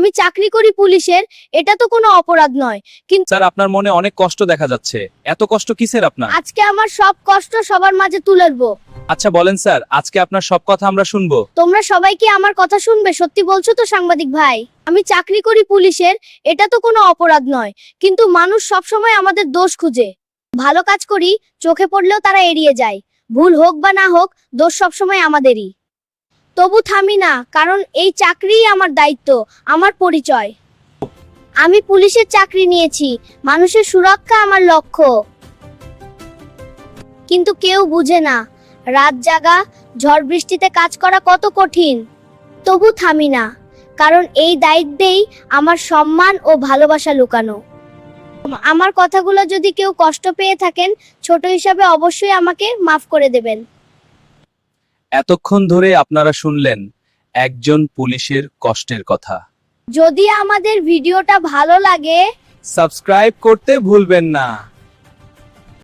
আমি চাকরি করি পুলিশের, এটা তো কোনো অপরাধ নয়। কিন্তু স্যার, আপনার মনে অনেক কষ্ট দেখা যাচ্ছে। এত কষ্ট কিসের আপনার? আজকে আমার সব কষ্ট সবার মাঝে তুলে ধরবো। আচ্ছা বলেন স্যার, আজকে আপনার সব কথা আমরা শুনবো। তোমরা সবাই কি আমার কথা শুনবে? সত্যি বলছো তো সাংবাদিক ভাই? আমি চাকরি করি পুলিশের, এটা তো কোনো অপরাধ নয়। কিন্তু মানুষ সব সময় আমাদের দোষ খুঁজে। ভালো কাজ করি, চোখে পড়লেও তারা এড়িয়ে যায়। ভুল হোক বা না হোক, দোষ সব সময় আমাদেরই। তবু থামি না, কারণ এই চাকরিই আমার দায়িত্ব, আমার পরিচয়। আমি পুলিশের চাকরি নিয়েছি, মানুষের সুরক্ষা আমার লক্ষ্য। কিন্তু কেউ বুঝে না, রাত জাগা, ঝড় বৃষ্টিতে কাজ করা কত কঠিন। তবু থামি না, কারণ এই দায়িত্বেই আমার সম্মান ও ভালোবাসা লুকানো। আমার কথাগুলো যদি কেউ কষ্ট পেয়ে থাকেন, ছোট হিসাবে অবশ্যই আমাকে মাফ করে দেবেন। এতক্ষণ ধরে আপনারা শুনলেন একজন পুলিশের কষ্টের কথা। যদি আমাদের ভিডিওটা ভালো লাগে, সাবস্ক্রাইব করতে ভুলবেন না।